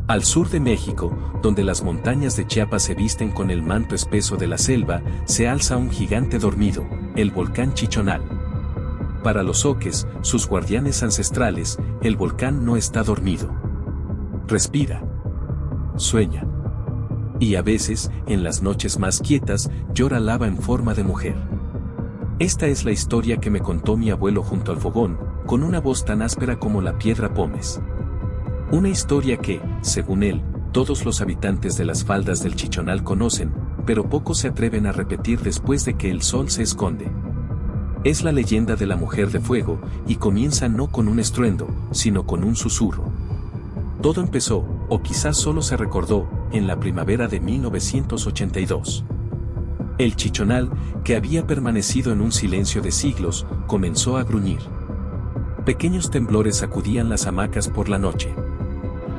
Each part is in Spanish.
Al sur de México, donde las montañas de Chiapas se visten con el manto espeso de la selva, se alza un gigante dormido, el volcán Chichonal. Para los zoques, sus guardianes ancestrales, el volcán no está dormido. Respira. Sueña. Y a veces, en las noches más quietas, llora lava en forma de mujer. Esta es la historia que me contó mi abuelo junto al fogón, con una voz tan áspera como la piedra pómez. Una historia que, según él, todos los habitantes de las faldas del Chichonal conocen, pero pocos se atreven a repetir después de que el sol se esconde. Es la leyenda de la mujer de fuego, y comienza no con un estruendo, sino con un susurro. Todo empezó, o quizás solo se recordó, en la primavera de 1982. El Chichonal, que había permanecido en un silencio de siglos, comenzó a gruñir. Pequeños temblores sacudían las hamacas por la noche.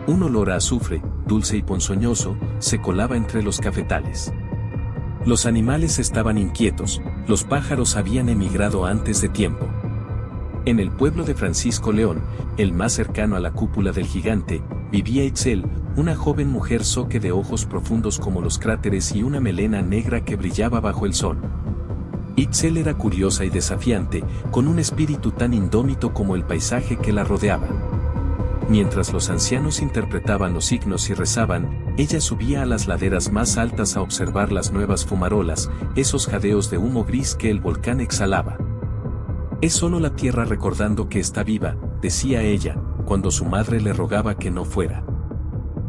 Un olor a azufre, dulce y ponzoñoso, se colaba entre los cafetales. Los animales estaban inquietos, los pájaros habían emigrado antes de tiempo. En el pueblo de Francisco León, el más cercano a la cúpula del gigante, vivía Itzel, una joven mujer zoque de ojos profundos como los cráteres y una melena negra que brillaba bajo el sol. Itzel era curiosa y desafiante, con un espíritu tan indómito como el paisaje que la rodeaba. Mientras los ancianos interpretaban los signos y rezaban, ella subía a las laderas más altas a observar las nuevas fumarolas, esos jadeos de humo gris que el volcán exhalaba. Es solo la tierra recordando que está viva, decía ella, cuando su madre le rogaba que no fuera.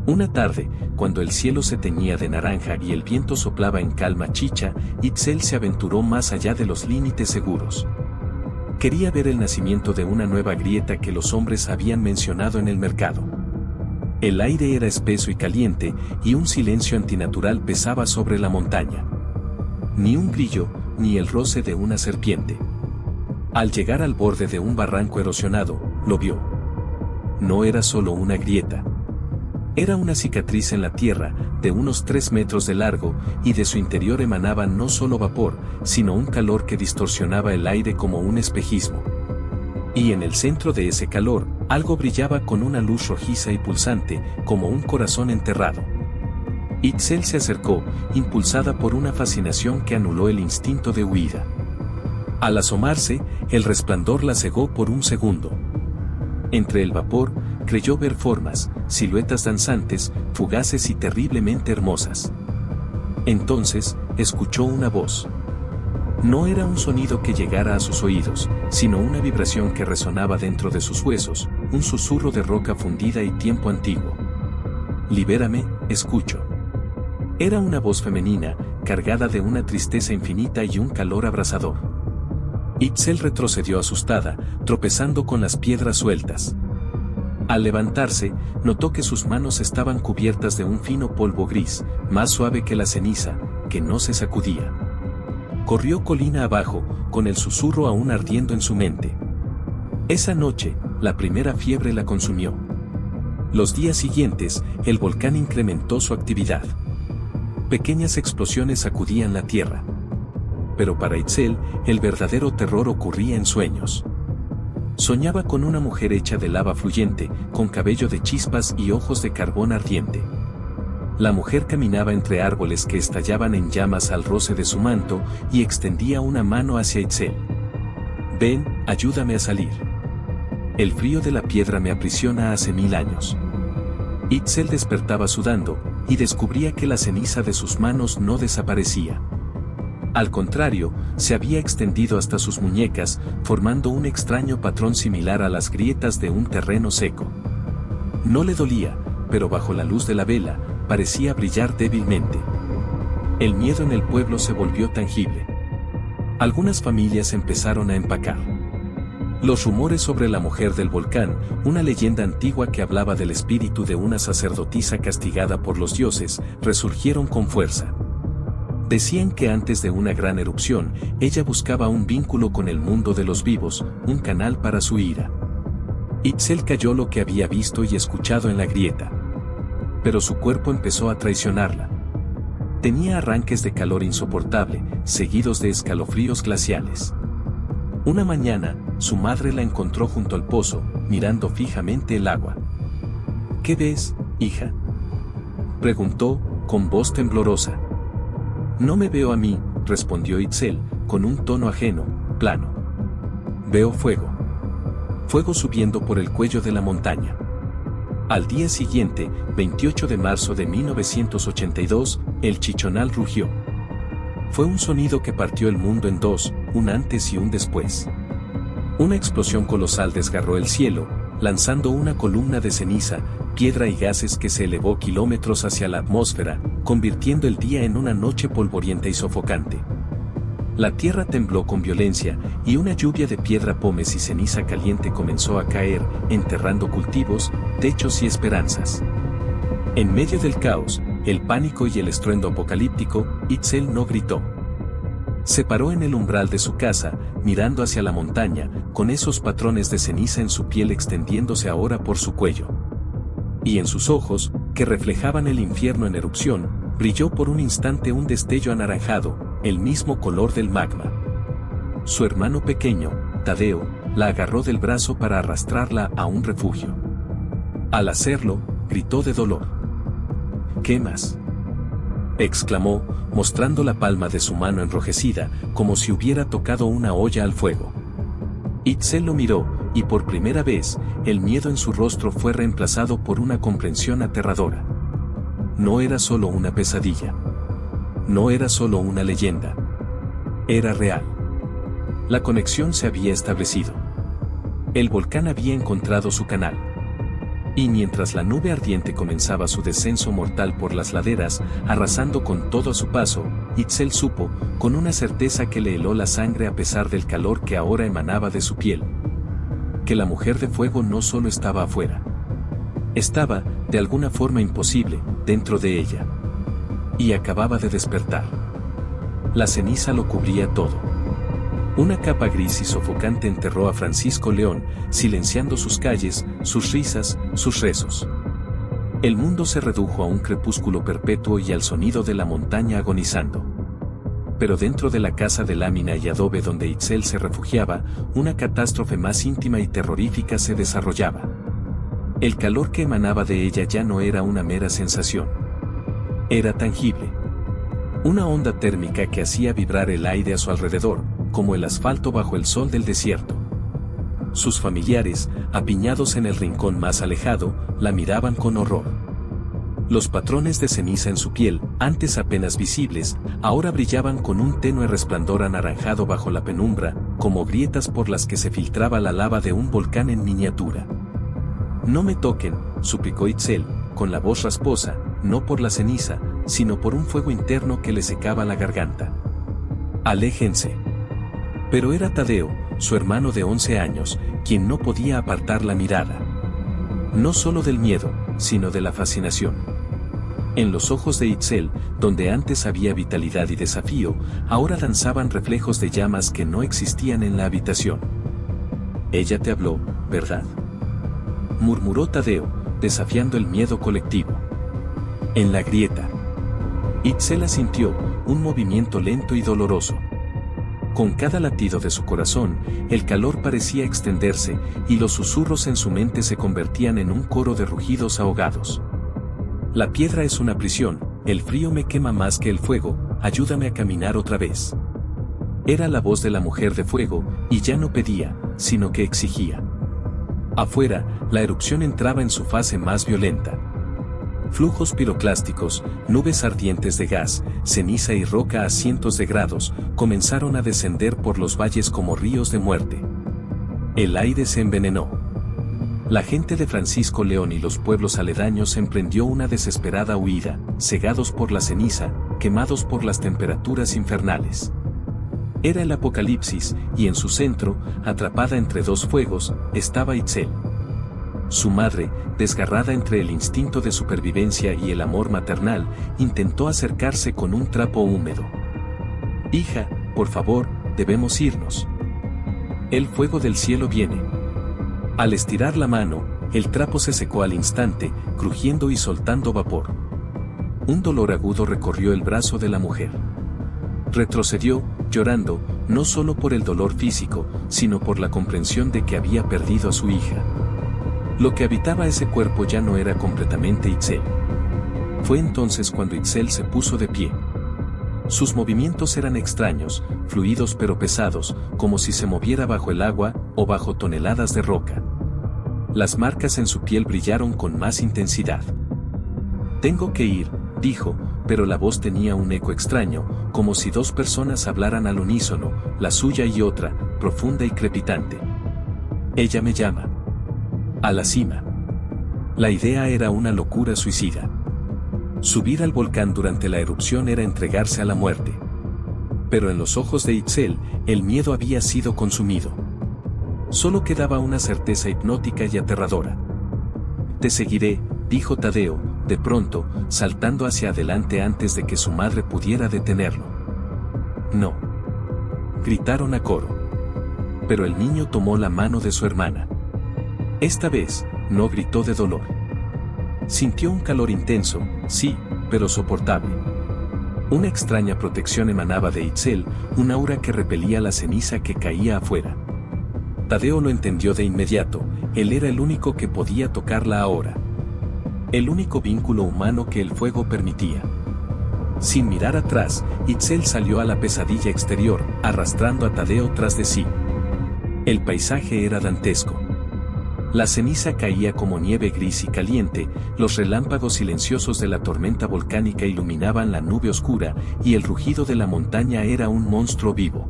Una tarde, cuando el cielo se teñía de naranja y el viento soplaba en calma chicha, Itzel se aventuró más allá de los límites seguros. Quería ver el nacimiento de una nueva grieta que los hombres habían mencionado en el mercado. El aire era espeso y caliente, y un silencio antinatural pesaba sobre la montaña. Ni un grillo, ni el roce de una serpiente. Al llegar al borde de un barranco erosionado, lo vio. No era solo una grieta. Era una cicatriz en la tierra, de unos 3 metros de largo, y de su interior emanaba no solo vapor, sino un calor que distorsionaba el aire como un espejismo. Y en el centro de ese calor, algo brillaba con una luz rojiza y pulsante, como un corazón enterrado. Itzel se acercó, impulsada por una fascinación que anuló el instinto de huida. Al asomarse, el resplandor la cegó por un segundo. Entre el vapor, creyó ver formas, siluetas danzantes, fugaces y terriblemente hermosas. Entonces, escuchó una voz. No era un sonido que llegara a sus oídos, sino una vibración que resonaba dentro de sus huesos, un susurro de roca fundida y tiempo antiguo. Libérame, escucho. Era una voz femenina, cargada de una tristeza infinita y un calor abrasador. Itzel retrocedió asustada, tropezando con las piedras sueltas. Al levantarse, notó que sus manos estaban cubiertas de un fino polvo gris, más suave que la ceniza, que no se sacudía. Corrió colina abajo, con el susurro aún ardiendo en su mente. Esa noche, la primera fiebre la consumió. Los días siguientes, el volcán incrementó su actividad. Pequeñas explosiones sacudían la tierra. Pero para Itzel, el verdadero terror ocurría en sueños. Soñaba con una mujer hecha de lava fluyente, con cabello de chispas y ojos de carbón ardiente. La mujer caminaba entre árboles que estallaban en llamas al roce de su manto, y extendía una mano hacia Itzel. Ven, ayúdame a salir. El frío de la piedra me aprisiona hace 1000 años. Itzel despertaba sudando, y descubría que la ceniza de sus manos no desaparecía. Al contrario, se había extendido hasta sus muñecas, formando un extraño patrón similar a las grietas de un terreno seco. No le dolía, pero bajo la luz de la vela, parecía brillar débilmente. El miedo en el pueblo se volvió tangible. Algunas familias empezaron a empacar. Los rumores sobre la mujer del volcán, una leyenda antigua que hablaba del espíritu de una sacerdotisa castigada por los dioses, resurgieron con fuerza. Decían que antes de una gran erupción, ella buscaba un vínculo con el mundo de los vivos, un canal para su ira. Itzel cayó lo que había visto y escuchado en la grieta. Pero su cuerpo empezó a traicionarla. Tenía arranques de calor insoportable, seguidos de escalofríos glaciales. Una mañana, su madre la encontró junto al pozo, mirando fijamente el agua. ¿Qué ves?, hija?, preguntó, con voz temblorosa. No me veo a mí, respondió Itzel, con un tono ajeno, plano. Veo fuego. Fuego subiendo por el cuello de la montaña. Al día siguiente, 28 de marzo de 1982, el chichonal rugió. Fue un sonido que partió el mundo en dos, un antes y un después. Una explosión colosal desgarró el cielo, lanzando una columna de ceniza, piedra y gases que se elevó kilómetros hacia la atmósfera, convirtiendo el día en una noche polvorienta y sofocante. La tierra tembló con violencia, y una lluvia de piedra, pómez y ceniza caliente comenzó a caer, enterrando cultivos, techos y esperanzas. En medio del caos, el pánico y el estruendo apocalíptico, Itzel no gritó. Se paró en el umbral de su casa, mirando hacia la montaña, con esos patrones de ceniza en su piel extendiéndose ahora por su cuello. Y en sus ojos, que reflejaban el infierno en erupción, brilló por un instante un destello anaranjado, el mismo color del magma. Su hermano pequeño, Tadeo, la agarró del brazo para arrastrarla a un refugio. Al hacerlo, gritó de dolor. ¿Qué más?, exclamó, mostrando la palma de su mano enrojecida, como si hubiera tocado una olla al fuego. Itzel lo miró, y por primera vez, el miedo en su rostro fue reemplazado por una comprensión aterradora. No era solo una pesadilla. No era solo una leyenda. Era real. La conexión se había establecido. El volcán había encontrado su canal. Y mientras la nube ardiente comenzaba su descenso mortal por las laderas, arrasando con todo a su paso, Itzel supo, con una certeza que le heló la sangre a pesar del calor que ahora emanaba de su piel, que la mujer de fuego no solo estaba afuera. Estaba, de alguna forma imposible, dentro de ella. Y acababa de despertar. La ceniza lo cubría todo. Una capa gris y sofocante enterró a Francisco León, silenciando sus calles, sus risas, sus rezos. El mundo se redujo a un crepúsculo perpetuo y al sonido de la montaña agonizando. Pero dentro de la casa de lámina y adobe donde Itzel se refugiaba, una catástrofe más íntima y terrorífica se desarrollaba. El calor que emanaba de ella ya no era una mera sensación. Era tangible. Una onda térmica que hacía vibrar el aire a su alrededor, como el asfalto bajo el sol del desierto. Sus familiares, apiñados en el rincón más alejado, la miraban con horror. Los patrones de ceniza en su piel, antes apenas visibles, ahora brillaban con un tenue resplandor anaranjado bajo la penumbra, como grietas por las que se filtraba la lava de un volcán en miniatura. No me toquen, suplicó Itzel, con la voz rasposa, no por la ceniza, sino por un fuego interno que le secaba la garganta. Aléjense. Pero era Tadeo, su hermano de 11 años, quien no podía apartar la mirada. No solo del miedo, sino de la fascinación. En los ojos de Itzel, donde antes había vitalidad y desafío, ahora danzaban reflejos de llamas que no existían en la habitación. Ella te habló, ¿verdad?, murmuró Tadeo, desafiando el miedo colectivo. En la grieta. Itzel asintió, un movimiento lento y doloroso. Con cada latido de su corazón, el calor parecía extenderse, y los susurros en su mente se convertían en un coro de rugidos ahogados. La piedra es una prisión, el frío me quema más que el fuego, ayúdame a caminar otra vez. Era la voz de la mujer de fuego, y ya no pedía, sino que exigía. Afuera, la erupción entraba en su fase más violenta. Flujos piroclásticos, nubes ardientes de gas, ceniza y roca a cientos de grados, comenzaron a descender por los valles como ríos de muerte. El aire se envenenó. La gente de Francisco León y los pueblos aledaños emprendió una desesperada huida, cegados por la ceniza, quemados por las temperaturas infernales. Era el apocalipsis, y en su centro, atrapada entre dos fuegos, estaba Itzel. Su madre, desgarrada entre el instinto de supervivencia y el amor maternal, intentó acercarse con un trapo húmedo. Hija, por favor, debemos irnos. El fuego del cielo viene. Al estirar la mano, el trapo se secó al instante, crujiendo y soltando vapor. Un dolor agudo recorrió el brazo de la mujer. Retrocedió, llorando, no solo por el dolor físico, sino por la comprensión de que había perdido a su hija. Lo que habitaba ese cuerpo ya no era completamente Itzel. Fue entonces cuando Itzel se puso de pie. Sus movimientos eran extraños, fluidos pero pesados, como si se moviera bajo el agua o bajo toneladas de roca. Las marcas en su piel brillaron con más intensidad. «Tengo que ir», dijo, pero la voz tenía un eco extraño, como si dos personas hablaran al unísono, la suya y otra, profunda y crepitante. «Ella me llama. A la cima». La idea era una locura suicida. Subir al volcán durante la erupción era entregarse a la muerte. Pero en los ojos de Itzel, el miedo había sido consumido. Solo quedaba una certeza hipnótica y aterradora. «Te seguiré», dijo Tadeo, de pronto, saltando hacia adelante antes de que su madre pudiera detenerlo. «No», gritaron a coro. Pero el niño tomó la mano de su hermana. Esta vez, no gritó de dolor. Sintió un calor intenso, sí, pero soportable. Una extraña protección emanaba de Itzel, un aura que repelía la ceniza que caía afuera. Tadeo lo entendió de inmediato, él era el único que podía tocarla ahora. El único vínculo humano que el fuego permitía. Sin mirar atrás, Itzel salió a la pesadilla exterior, arrastrando a Tadeo tras de sí. El paisaje era dantesco. La ceniza caía como nieve gris y caliente, los relámpagos silenciosos de la tormenta volcánica iluminaban la nube oscura, y el rugido de la montaña era un monstruo vivo.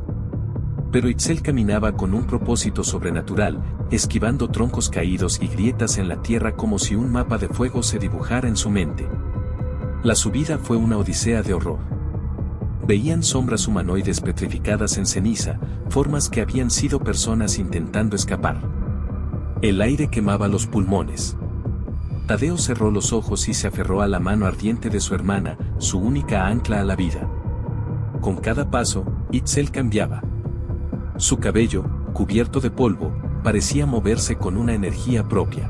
Pero Itzel caminaba con un propósito sobrenatural, esquivando troncos caídos y grietas en la tierra como si un mapa de fuego se dibujara en su mente. La subida fue una odisea de horror. Veían sombras humanoides petrificadas en ceniza, formas que habían sido personas intentando escapar. El aire quemaba los pulmones. Tadeo cerró los ojos y se aferró a la mano ardiente de su hermana, su única ancla a la vida. Con cada paso, Itzel cambiaba. Su cabello, cubierto de polvo, parecía moverse con una energía propia.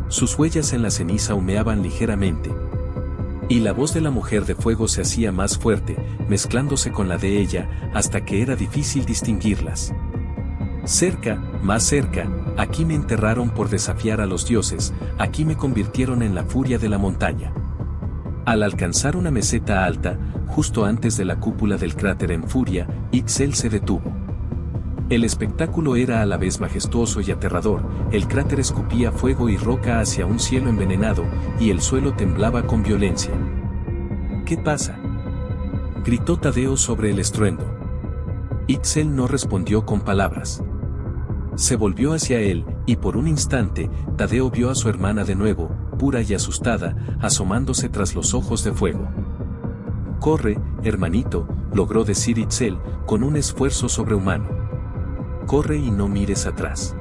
Sus huellas en la ceniza humeaban ligeramente. Y la voz de la mujer de fuego se hacía más fuerte, mezclándose con la de ella, hasta que era difícil distinguirlas. «Cerca, más cerca, aquí me enterraron por desafiar a los dioses, aquí me convirtieron en la furia de la montaña». Al alcanzar una meseta alta, justo antes de la cúpula del cráter en furia, Itzel se detuvo. El espectáculo era a la vez majestuoso y aterrador, el cráter escupía fuego y roca hacia un cielo envenenado, y el suelo temblaba con violencia. «¿Qué pasa?», gritó Tadeo sobre el estruendo. Itzel no respondió con palabras. Se volvió hacia él, y por un instante, Tadeo vio a su hermana de nuevo, pura y asustada, asomándose tras los ojos de fuego. «Corre, hermanito», logró decir Itzel, con un esfuerzo sobrehumano. «Corre y no mires atrás.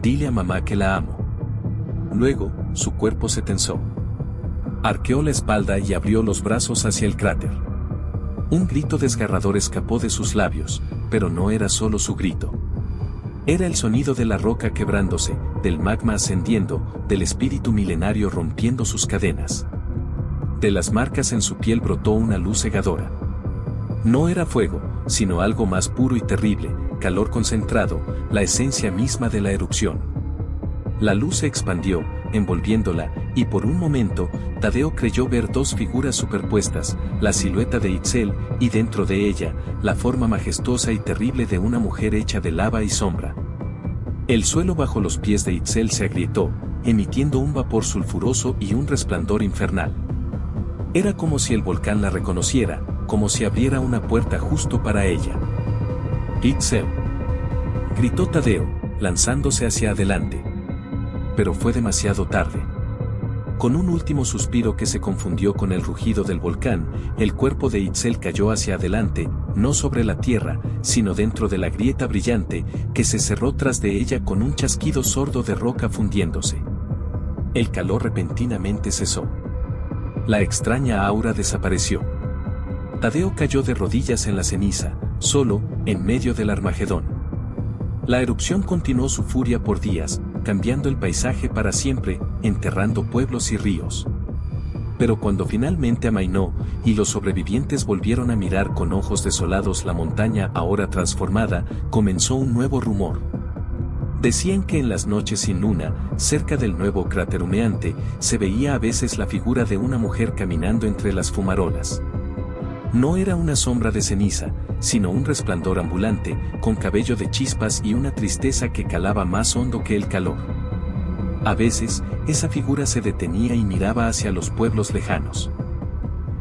Dile a mamá que la amo». Luego, su cuerpo se tensó. Arqueó la espalda y abrió los brazos hacia el cráter. Un grito desgarrador escapó de sus labios, pero no era solo su grito. Era el sonido de la roca quebrándose, del magma ascendiendo, del espíritu milenario rompiendo sus cadenas. De las marcas en su piel brotó una luz cegadora. No era fuego, sino algo más puro y terrible, calor concentrado, la esencia misma de la erupción. La luz se expandió, envolviéndola, y por un momento, Tadeo creyó ver dos figuras superpuestas, la silueta de Itzel, y dentro de ella, la forma majestuosa y terrible de una mujer hecha de lava y sombra. El suelo bajo los pies de Itzel se agrietó, emitiendo un vapor sulfuroso y un resplandor infernal. Era como si el volcán la reconociera, como si abriera una puerta justo para ella. «Itzel», gritó Tadeo, lanzándose hacia adelante. Pero fue demasiado tarde. Con un último suspiro que se confundió con el rugido del volcán, el cuerpo de Itzel cayó hacia adelante, no sobre la tierra, sino dentro de la grieta brillante, que se cerró tras de ella con un chasquido sordo de roca fundiéndose. El calor repentinamente cesó. La extraña aura desapareció. Tadeo cayó de rodillas en la ceniza, solo, en medio del Armagedón. La erupción continuó su furia por días, cambiando el paisaje para siempre, enterrando pueblos y ríos. Pero cuando finalmente amainó, y los sobrevivientes volvieron a mirar con ojos desolados la montaña ahora transformada, comenzó un nuevo rumor. Decían que en las noches sin luna, cerca del nuevo cráter humeante, se veía a veces la figura de una mujer caminando entre las fumarolas. No era una sombra de ceniza, sino un resplandor ambulante, con cabello de chispas y una tristeza que calaba más hondo que el calor. A veces, esa figura se detenía y miraba hacia los pueblos lejanos.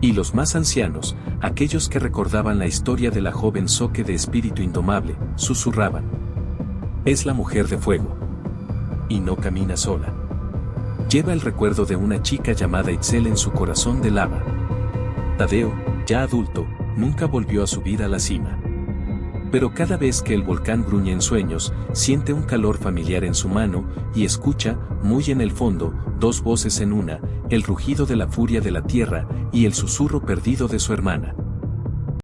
Y los más ancianos, aquellos que recordaban la historia de la joven Soke de espíritu indomable, susurraban: es la mujer de fuego. Y no camina sola. Lleva el recuerdo de una chica llamada Itzel en su corazón de lava. Tadeo, ya adulto, nunca volvió a subir a la cima. Pero cada vez que el volcán gruñe en sueños, siente un calor familiar en su mano, y escucha, muy en el fondo, dos voces en una, el rugido de la furia de la tierra, y el susurro perdido de su hermana.